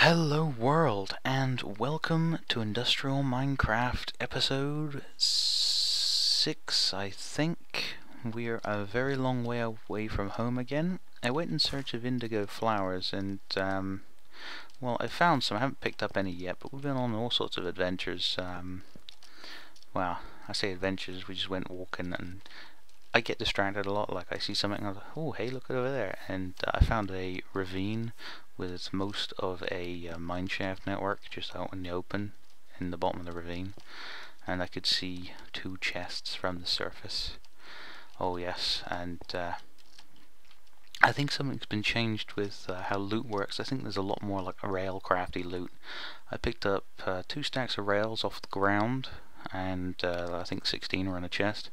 Hello world, and welcome to Industrial Minecraft episode 6, I think. We're a very long way away from home again. I went in search of indigo flowers and, well, I found some. I haven't picked up any yet, but we've been on all sorts of adventures. Well, I say adventures, we just went walking and I get distracted a lot. Like I see something and I'm like, oh hey, look over there, and I found a ravine with most of a mineshaft network just out in the open in the bottom of the ravine, and I could see 2 chests from the surface. Oh yes, and I think something's been changed with how loot works. I think there's a lot more like rail crafty loot. I picked up 2 stacks of rails off the ground, and I think 16 are in a chest.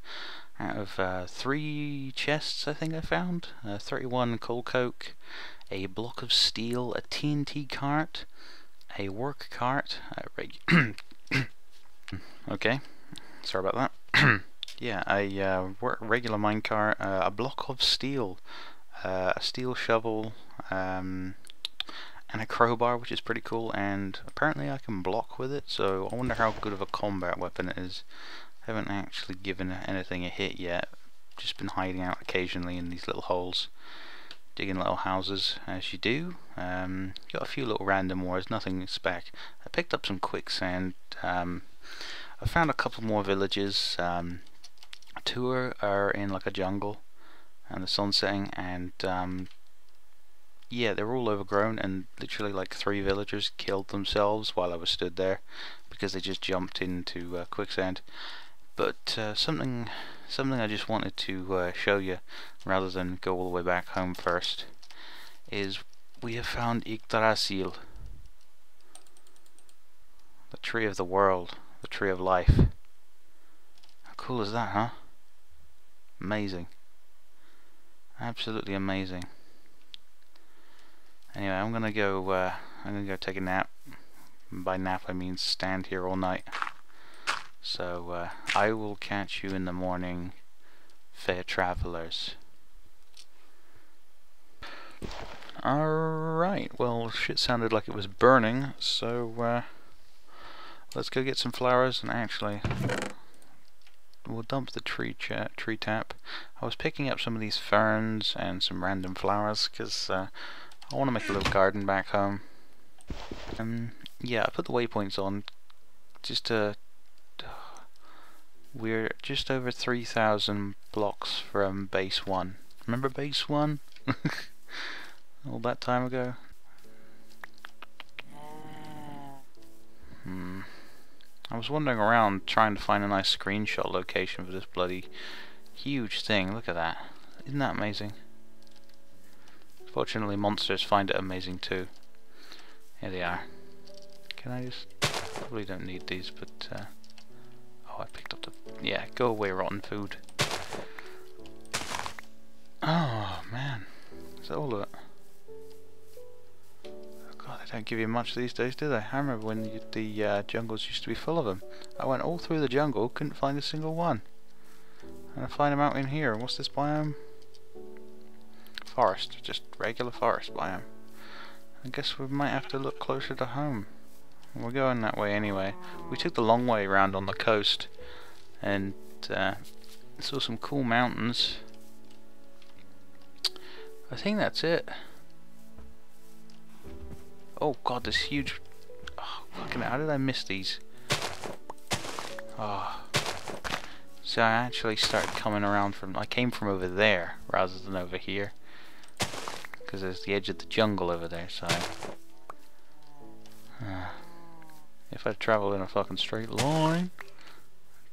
Out of 3 chests I think I found, 31 coal coke, a block of steel, a TNT cart, a work cart, okay, sorry about that. Yeah, a regular minecart, a block of steel, a steel shovel, and a crowbar, which is pretty cool, and apparently I can block with it, so I wonder how good of a combat weapon it is. I haven't actually given anything a hit yet, just been hiding out occasionally in these little holes, digging little houses as you do. Got a few little random ores, nothing spec. I picked up some quicksand. I found a couple more villages. 2 are in like a jungle and the sun's setting, and yeah, they're all overgrown, and literally like 3 villagers killed themselves while I was stood there because they just jumped into quicksand. But something I just wanted to show you rather than go all the way back home first is we have found Yggdrasil, the tree of the world, the tree of life. How cool is that, huh? Amazing, absolutely amazing. Anyway, I'm gonna go take a nap. By nap I mean stand here all night. So I will catch you in the morning, fair travelers. Alright, well, shit sounded like it was burning, so let's go get some flowers, and actually we'll dump the tree tap. I was picking up some of these ferns and some random flowers because I want to make a little garden back home. Yeah, I put the waypoints on just to... We're just over 3,000 blocks from base 1. Remember base 1? All that time ago? I was wandering around trying to find a nice screenshot location for this bloody huge thing. Look at that. Isn't that amazing? Fortunately, monsters find it amazing too. Here they are. Can I just... Probably don't need these, but... Oh, I picked up the... Yeah, go away, rotten food. Oh, man. Is that all of it? Oh, God, they don't give you much these days, do they? I remember when the jungles used to be full of them. I went all through the jungle, couldn't find a single one. And I find them out in here. What's this biome? Forest. Just regular forest biome. I guess we might have to look closer to home. We're going that way anyway. We took the long way around on the coast and saw some cool mountains. I think that's it. Oh God, this huge... Oh, fucking how did I miss these? Oh. So I actually started coming around from... I came from over there rather than over here, because there's the edge of the jungle over there, so... If I travel in a fucking straight line...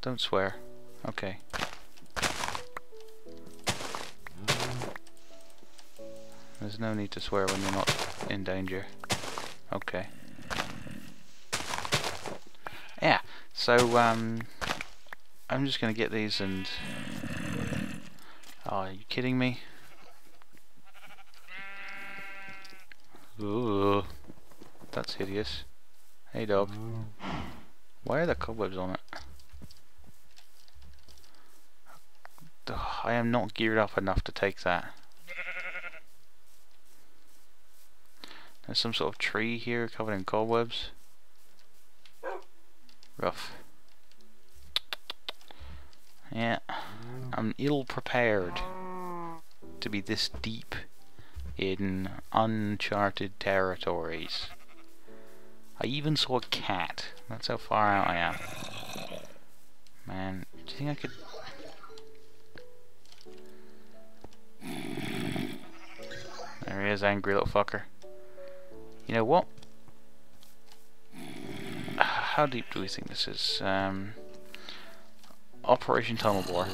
Don't swear. Okay. There's no need to swear when you're not in danger. Okay. Yeah, so I'm just gonna get these and... Oh, are you kidding me? Ooh, that's hideous. Hey dog. Why are there cobwebs on it? Ugh, I am not geared up enough to take that. There's some sort of tree here covered in cobwebs. Rough. Yeah, I'm ill prepared to be this deep in uncharted territories. I even saw a cat. That's how far out I am. Man, do you think I could... There he is, angry little fucker. You know what? How deep do we think this is? Operation Tunnel Bore.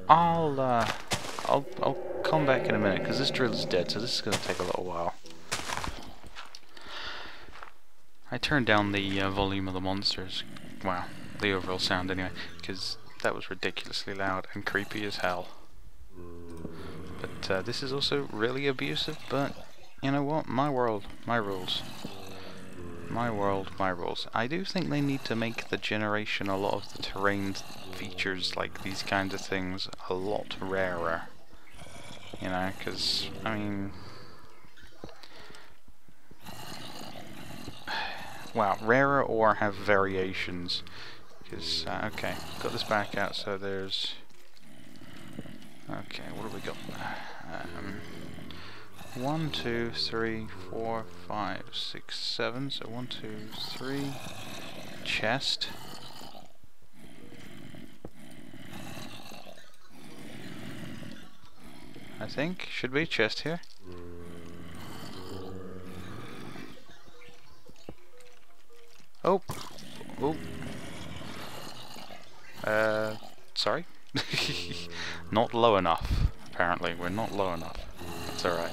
I'll come back in a minute because this drill is dead, so this is going to take a little while. I turned down the volume of the monsters. Well, the overall sound anyway, because that was ridiculously loud and creepy as hell. But this is also really abusive, but you know what? My world, my rules. My world, my rules. I do think they need to make the generation, a lot of the terrain features, like these kinds of things, a lot rarer. You know, because, I mean... Well, rarer or have variations. Because, okay, got this back out, so there's... Okay, what have we got? 1, 2, 3, 4, 5, 6, 7. So 1, 2, 3. Chest. I think should be chest here. Oh, oh. Sorry. Not low enough. Apparently, we're not low enough. That's alright.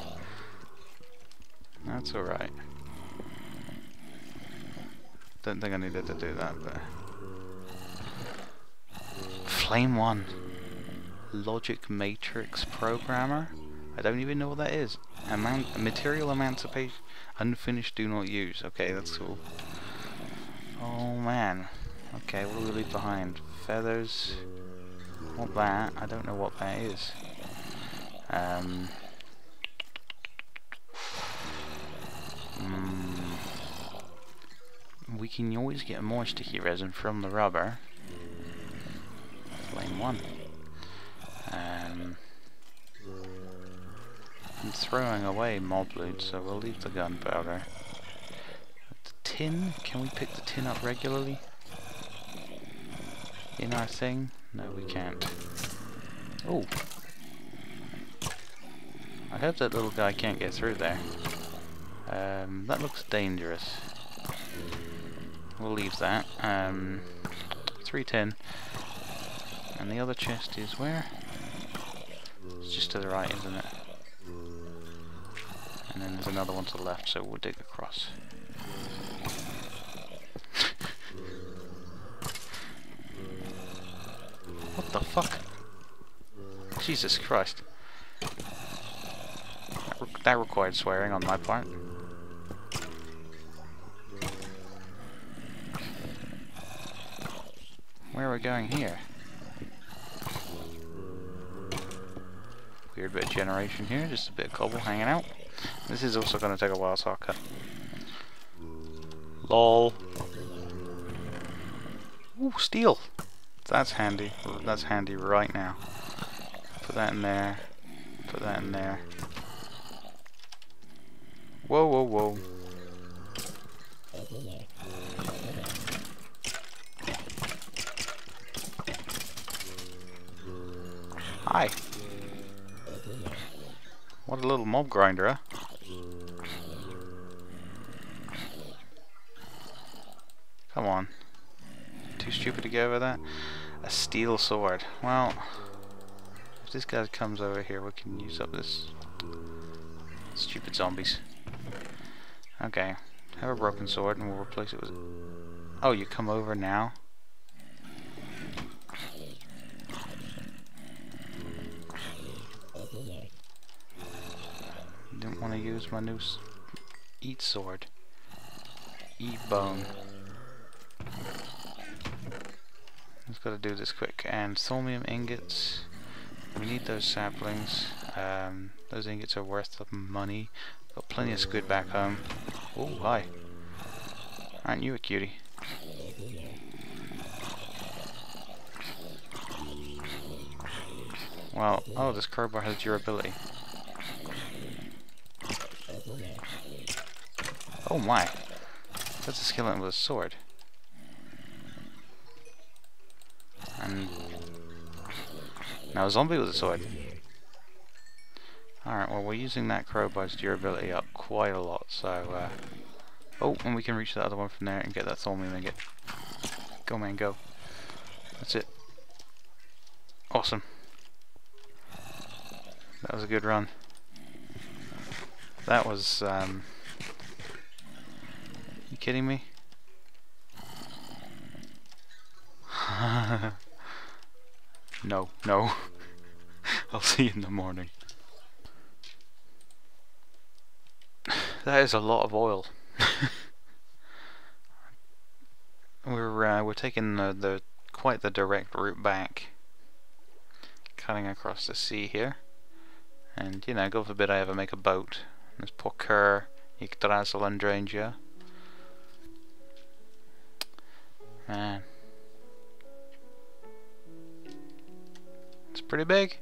That's alright. Don't think I needed to do that, but... Flame 1. Logic Matrix Programmer? I don't even know what that is. Material Emancipation. Unfinished, do not use. Okay, that's cool. Oh man. Okay, what do we leave behind? Feathers. What that? I don't know what that is. We can always get more sticky resin from the rubber. Flame 1. I'm throwing away mob loot, so we'll leave the gunpowder. The tin, can we pick the tin up regularly? In our thing? No, we can't. Oh! I hope that little guy can't get through there. That looks dangerous. We'll leave that. 3 tin. And the other chest is where? It's just to the right, isn't it? And then there's another one to the left, so we'll dig across. What the fuck? Jesus Christ. That required swearing on my part. Where are we going here? Weird bit of generation here, just a bit of cobble hanging out. This is also going to take a while, so I'll cut. LOL. Ooh, steel! That's handy. That's handy right now. Put that in there. Put that in there. Whoa, whoa, whoa. Hi. What a little mob grinder, huh? Come on. Too stupid to get over that? A steel sword. Well, if this guy comes over here, we can use up this stupid zombies. Okay. Have a broken sword and we'll replace it with... Oh, you come over now? Didn't want to use my new eat sword. Eat bone. Just gotta do this quick. And thaumium ingots. We need those saplings. Those ingots are worth the money. Got plenty of squid back home. Oh, hi. Aren't you a cutie? Well, oh, this crowbar has durability. Oh my! That's a skeleton with a sword. And now a zombie with a sword. Alright, well, we're using that crowbar's durability up quite a lot, so oh, and we can reach that other one from there and get that thorny ingot. Go man, go. That's it. Awesome. That was a good run. That was, you kidding me? No, no. I'll see you in the morning. That is a lot of oil. We're taking the quite the direct route back, cutting across the sea here, and you know, God forbid I ever make a boat. This poor cur, Yggdrasil and Dranger. Man, it's pretty big.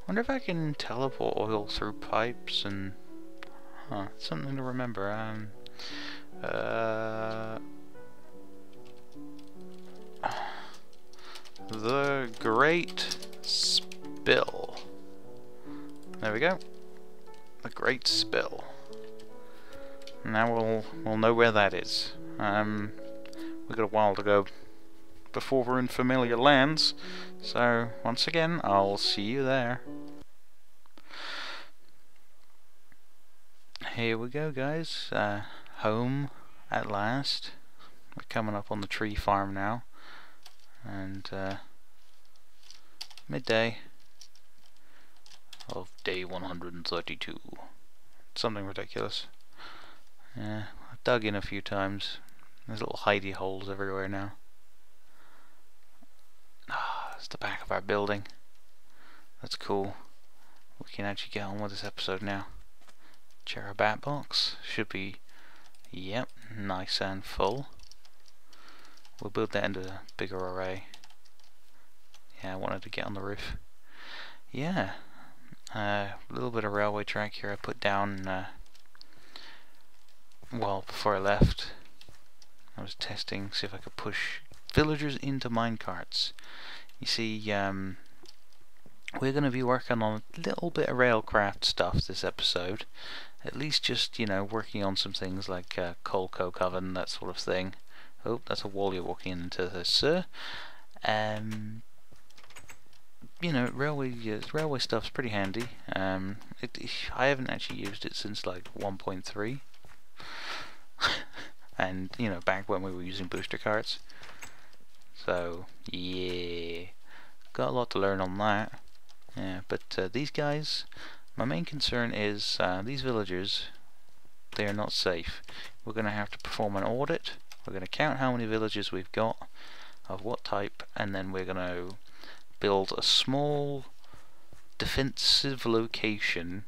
Wonder if I can teleport oil through pipes and something to remember. The Great Spill. There we go. The Great Spill. Now we'll know where that is. We've got a while to go before we're in familiar lands, so once again I'll see you there. Here we go, guys. Home at last. We're coming up on the tree farm now, and midday of day 132. Something ridiculous. Yeah, I've dug in a few times. There's little hidey holes everywhere now. It's the back of our building. That's cool. We can actually get on with this episode now. Check our bat box. Should be, yep, nice and full. We'll build that into a bigger array. Yeah, I wanted to get on the roof. Yeah, a little bit of railway track here I put down, well, before I left. I was testing, see if I could push villagers into minecarts. You see, we're going to be working on a little bit of railcraft stuff this episode. At least just, you know, working on some things like coal coke oven, that sort of thing. Oh, that's a wall you're walking into this, sir. You know, railway stuff's pretty handy. I haven't actually used it since like 1.3. And, you know, back when we were using booster carts. So, yeah, got a lot to learn on that. Yeah, but these guys, my main concern is these villagers, they are not safe. We're going to have to perform an audit. We're going to count how many villages we've got, of what type, and then we're going to build a small defensive location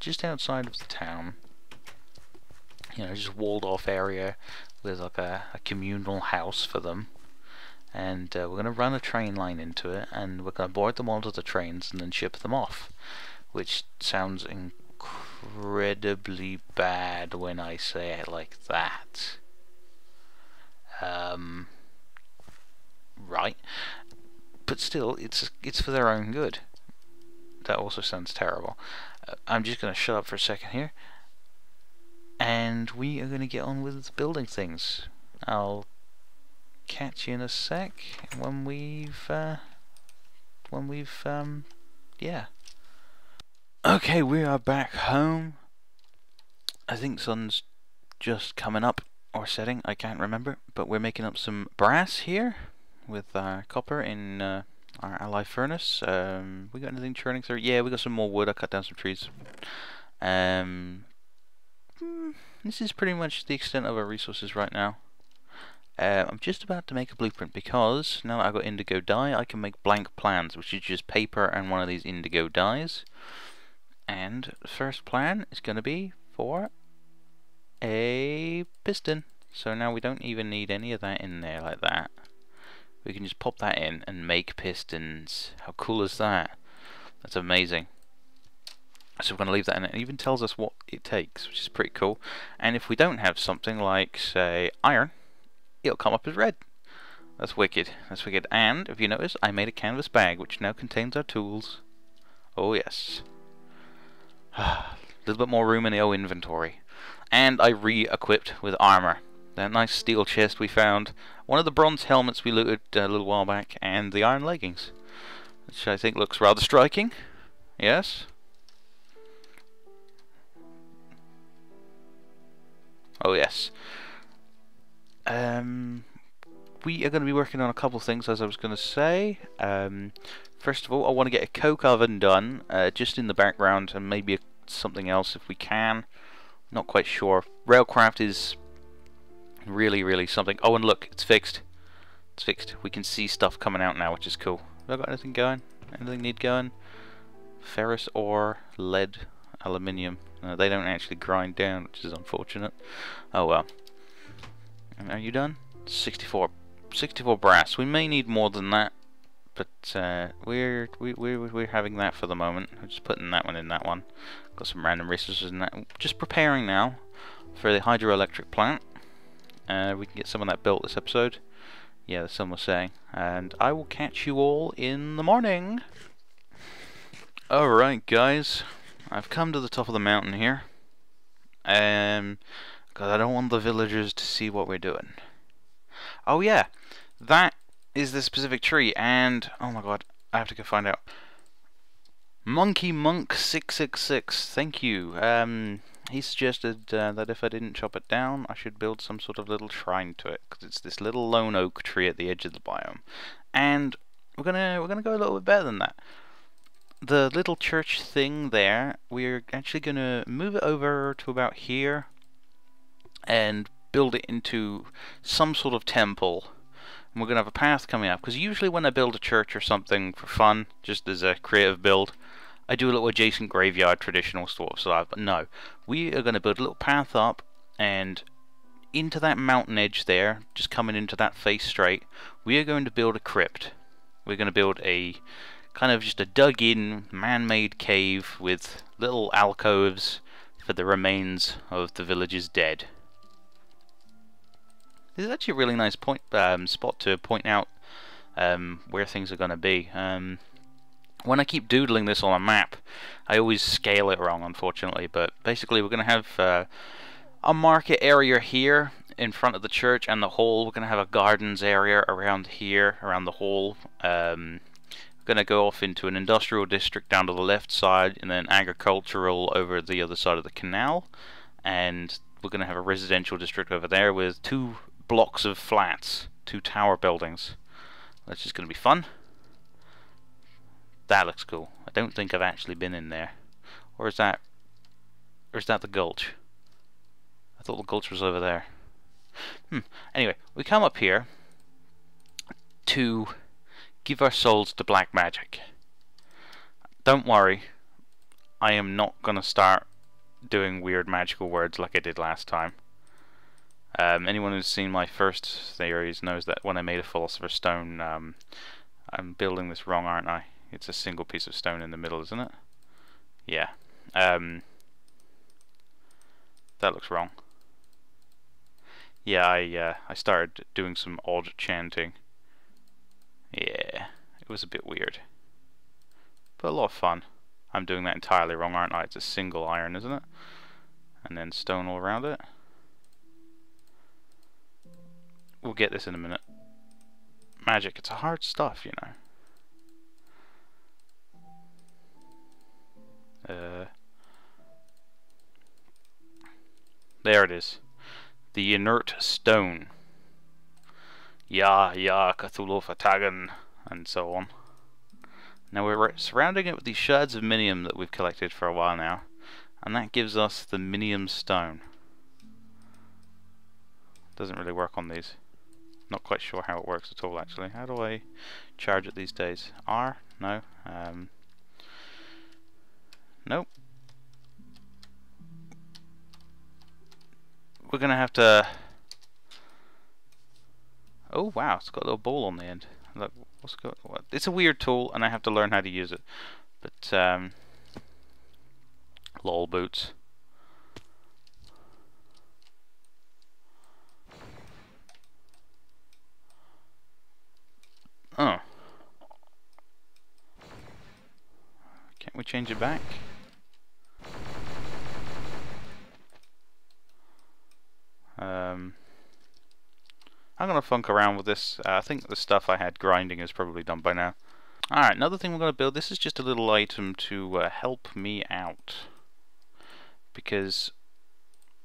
just outside of the town. You know, just walled off area with like a communal house for them. And we're going to run a train line into it, and we're going to board them onto the trains and then ship them off, which sounds incredibly bad when I say it like that. Right, but still, it's for their own good. That also sounds terrible. I'm just going to shut up for a second here, and we are going to get on with building things. I'll catch you in a sec when we've yeah. Okay, we are back home. I think sun's just coming up or setting, I can't remember, but we're making up some brass here with copper in our ally furnace. We got anything churning through? Yeah, we got some more wood. I cut down some trees. This is pretty much the extent of our resources right now. I'm just about to make a blueprint because now that I've got indigo dye, I can make blank plans, which is just paper and one of these indigo dyes. And the first plan is going to be for a piston. So now we don't even need any of that in there like that. We can just pop that in and make pistons. How cool is that? That's amazing. So we're going to leave that in. It even tells us what it takes, which is pretty cool. And if we don't have something like, say, iron, it'll come up as red. That's wicked. That's wicked. And if you notice, I made a canvas bag which now contains our tools. Oh yes. A little bit more room in the old inventory. And I re-equipped with armor. That nice steel chest we found, one of the bronze helmets we looted a little while back, and the iron leggings, which I think looks rather striking. Yes? Oh yes. We are going to be working on a couple of things, as I was going to say. First of all, I want to get a coke oven done, just in the background, and maybe something else if we can. Not quite sure. Railcraft is really something. Oh, and look, it's fixed. It's fixed. We can see stuff coming out now, which is cool. Have I got anything going? Anything need going? Ferrous ore, lead, aluminium. They don't actually grind down, which is unfortunate. Oh well. And are you done? 64 brass. We may need more than that, but we're having that for the moment. We're just putting that one in that one. Got some random resources in that. Just preparing now for the hydroelectric plant. We can get some of that built this episode. Yeah, the sun was saying. And I will catch you all in the morning. Alright guys, I've come to the top of the mountain here. Because I don't want the villagers to see what we're doing. Oh yeah, that is the specific tree, and oh my god, I have to go find out. Monkey Monk 666, thank you. He suggested that if I didn't chop it down, I should build some sort of little shrine to it, because it's this little lone oak tree at the edge of the biome, and we're gonna go a little bit better than that. The little church thing there, we're actually gonna move it over to about here, and build it into some sort of temple. And we're gonna have a path coming up, because usually when I build a church or something for fun, just as a creative build, I do a little adjacent graveyard traditional sort of stuff. But no, we are going to build a little path up and into that mountain edge there, just coming into that face straight, we are going to build a crypt. We're going to build a kind of just a dug in man-made cave with little alcoves for the remains of the village's dead. This is actually a really nice spot to point out where things are going to be. When I keep doodling this on a map, I always scale it wrong, unfortunately, but basically we're going to have a market area here in front of the church and the hall. We're going to have a gardens area around here, around the hall. We're going to go off into an industrial district down to the left side, and then agricultural over the other side of the canal, and we're going to have a residential district over there with 2 blocks of flats, 2 tower buildings. That's just going to be fun. That looks cool. I don't think I've actually been in there. Or is that the gulch? I thought the gulch was over there. Anyway, we come up here to give our souls to black magic. Don't worry, I am not gonna start doing weird magical words like I did last time. Anyone who's seen my first theories knows that when I made a Philosopher's Stone, I'm building this wrong, aren't I? It's a single piece of stone in the middle, isn't it? Yeah. That looks wrong. Yeah, I started doing some odd chanting. Yeah, it was a bit weird. But a lot of fun. I'm doing that entirely wrong, aren't I? It's a single iron, isn't it? And then stone all around it. We'll get this in a minute. Magic, it's a hard stuff, you know. There it is. The inert stone. Ya, Cthulhu Fatagan, and so on. Now we're surrounding it with these shards of minium that we've collected for a while now, and that gives us the minium stone. Doesn't really work on these. Not quite sure how it works at all, actually. How do I charge it these days? R? No. Nope. we're gonna have to... Oh wow, it's got a little ball on the end. Look, what? It's a weird tool, and I have to learn how to use it. But lol boots. Oh, can't we change it back? I'm gonna funk around with this. I think the stuff I had grinding is probably done by now. Alright, another thing we're gonna build. This is just a little item to help me out, because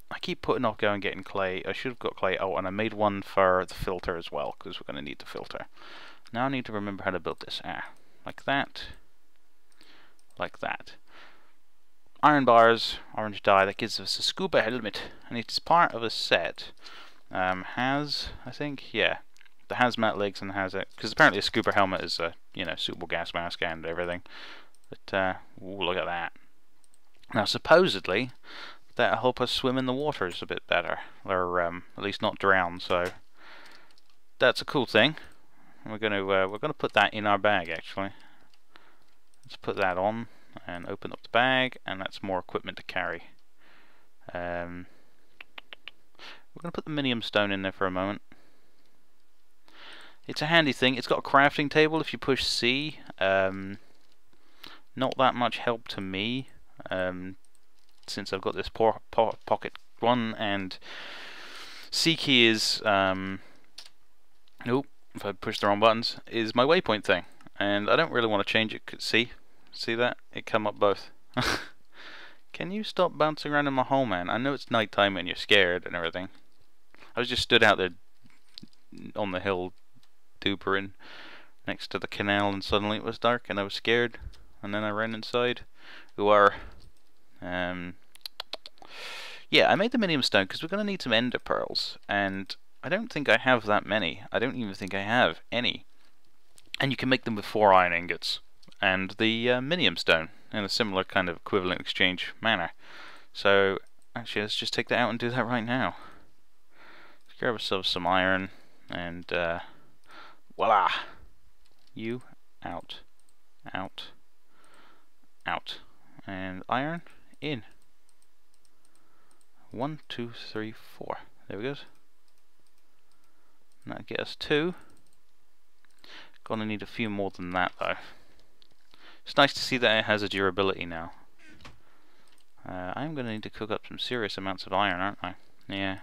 I keep putting off going getting clay. I should have got clay. Oh, and I made one for the filter as well, because we're gonna need the filter. Now I need to remember how to build this. Like that. Like that. Iron bars, orange dye, that gives us a scuba helmet, and it's part of a set. Has, I think, yeah, the hazmat legs and has it, because apparently a scuba helmet is a, you know, suitable gas mask and everything. But ooh, look at that. Now supposedly that'll help us swim in the waters a bit better, or at least not drown. So that's a cool thing. We're gonna put that in our bag actually. Let's put that on and open up the bag, and that's more equipment to carry. We're going to put the minium stone in there for a moment. It's a handy thing. It's got a crafting table if you push C. Not that much help to me, since I've got this pocket one, and C key is, oh, if I push the wrong buttons, is my waypoint thing. And I don't really want to change it. See that? It come up both. Can you stop bouncing around in my hole, man? I know it's nighttime and you're scared and everything. I was just stood out there on the hill doopering next to the canal, and suddenly it was dark and I was scared, and then I ran inside. Yeah, I made the minium stone because we're going to need some ender pearls, and I don't think I have that many. I don't even think I have any. And you can make them with 4 iron ingots and the minium stone in a similar kind of equivalent exchange manner. So actually, let's just take that out and do that right now. Let's grab ourselves some iron, and voila! You out, out, out, and iron in. 1, 2, 3, 4. There we go. That'll get us 2. Gonna need a few more than that though. It's nice to see that it has a durability now. I'm gonna need to cook up some serious amounts of iron, aren't I? Yeah.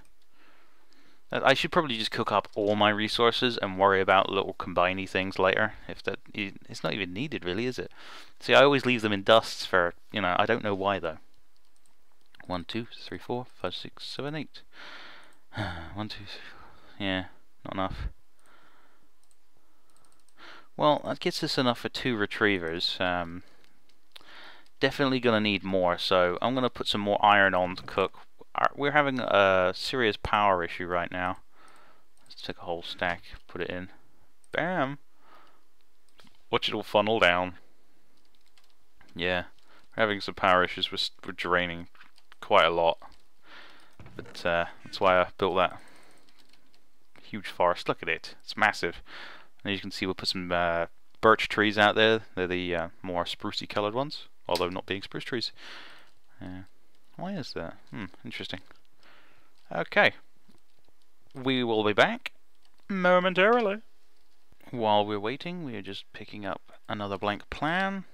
I should probably just cook up all my resources and worry about little combiney things later. If that, it's not even needed really, is it? See, I always leave them in dusts for, you know, I don't know why though. 1, 2, 3, 4, 5, 6, 7, 8. 1, 2, 3, 4. Yeah, not enough. Well, that gets us enough for 2 retrievers. Definitely gonna need more, so I'm gonna put some more iron on to cook. We're having a serious power issue right now. Let's take a whole stack, put it in. Bam! Watch it all funnel down. Yeah, we're having some power issues. We're draining quite a lot. But that's why I built that huge forest. Look at it, it's massive. And you can see we'll put some birch trees out there. They're the more sprucey coloured ones, although not being spruce trees. Why is that? Interesting. Okay. We will be back momentarily. While we're waiting, we're just picking up another blank plan,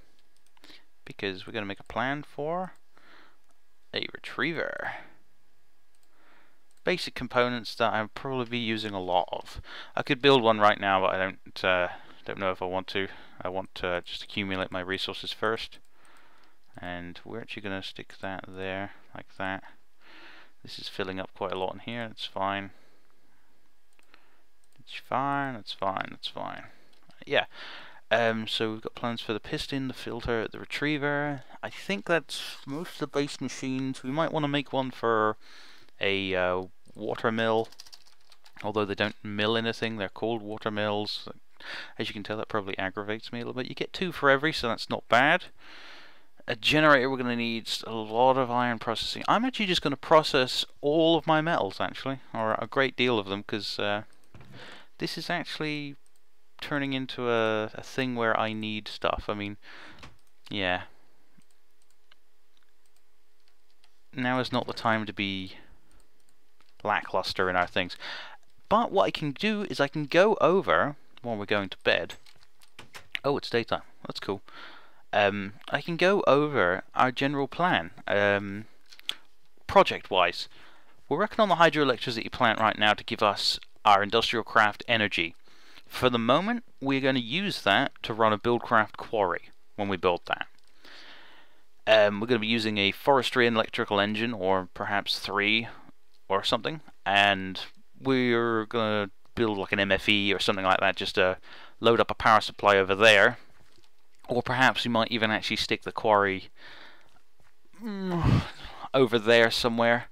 because we're going to make a plan for a retriever. Basic components that I'll probably be using a lot of. I could build one right now, but I don't know if I want to. I want to just accumulate my resources first. And we're actually going to stick that there, like that. This is filling up quite a lot in here. It's fine. It's fine. It's fine. It's fine. Yeah. So we've got plans for the piston, the filter, the retriever. I think that's most of the base machines. We might want to make one for a water mill, although they don't mill anything. They're called water mills. As you can tell, that probably aggravates me a little bit. You get 2 for every, so that's not bad. A generator, we're going to need a lot of iron processing. I'm actually just going to process all of my metals, actually, or a great deal of them, because this is actually turning into a thing where I need stuff. I mean, yeah. Now is not the time to be lackluster in our things. But what I can do is I can go over, while we're going to bed. Oh, it's daytime. That's cool. I can go over our general plan, project-wise. We're working on the hydroelectricity plant right now to give us our industrial craft energy. For the moment, we're going to use that to run a buildcraft quarry when we build that. We're going to be using a forestry and electrical engine, or perhaps 3 or something, and we're going to build like an MFE or something like that just to load up a power supply over there. Or perhaps we might even actually stick the quarry over there somewhere.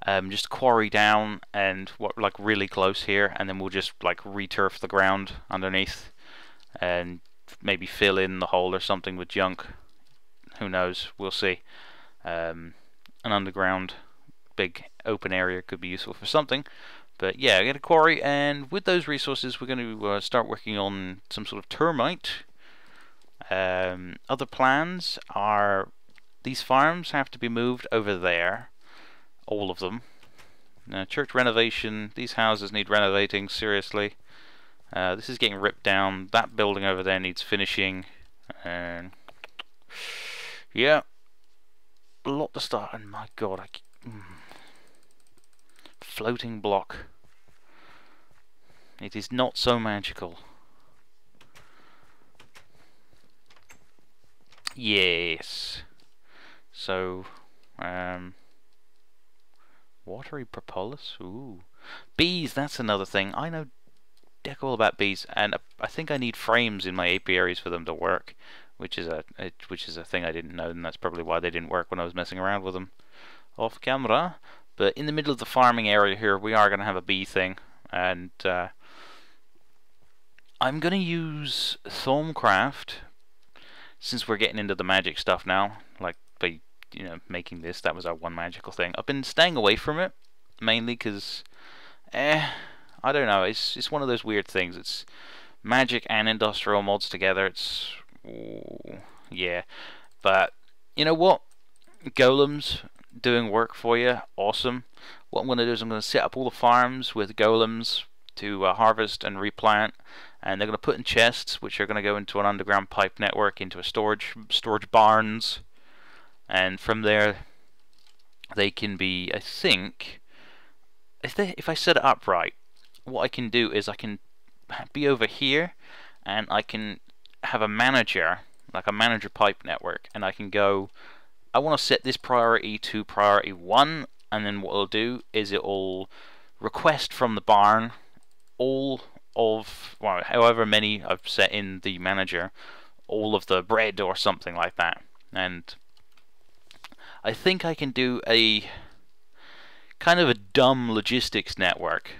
Just quarry down and like really close here, and then we'll just like re-turf the ground underneath and maybe fill in the hole or something with junk. Who knows? We'll see. An underground big open area could be useful for something. But yeah, get a quarry, and with those resources we're going to start working on some sort of termite. Other plans are these farms have to be moved over there, all of them. Church renovation, these houses need renovating seriously. This is getting ripped down, that building over there needs finishing, and yeah, a lot to start. And my god, floating block, it is not so magical. Yes. So, watery propolis. Ooh, bees. That's another thing. I know deck all about bees, and I think I need frames in my apiaries for them to work, which is a thing I didn't know, and that's probably why they didn't work when I was messing around with them off camera. But in the middle of the farming area here, we are going to have a bee thing, and I'm going to use Thaumcraft. Since we're getting into the magic stuff now, like by making this, that was our one magical thing. I've been staying away from it mainly because, I don't know. It's one of those weird things. It's magic and industrial mods together. It's yeah, but you know what? Golems doing work for you, awesome. What I'm going to do is I'm going to set up all the farms with golems to harvest and replant. And they're going to put in chests, which are going to go into an underground pipe network, into a storage barns, and from there they can be, I think, if I set it up right, what I can do is I can be over here, and I can have a manager, like a manager pipe network, and I can go, I want to set this priority to priority 1, and then what it'll do is it'll request from the barn all of, well, however many I've set in the manager, all of the bread or something like that. And I think I can do a kind of a dumb logistics network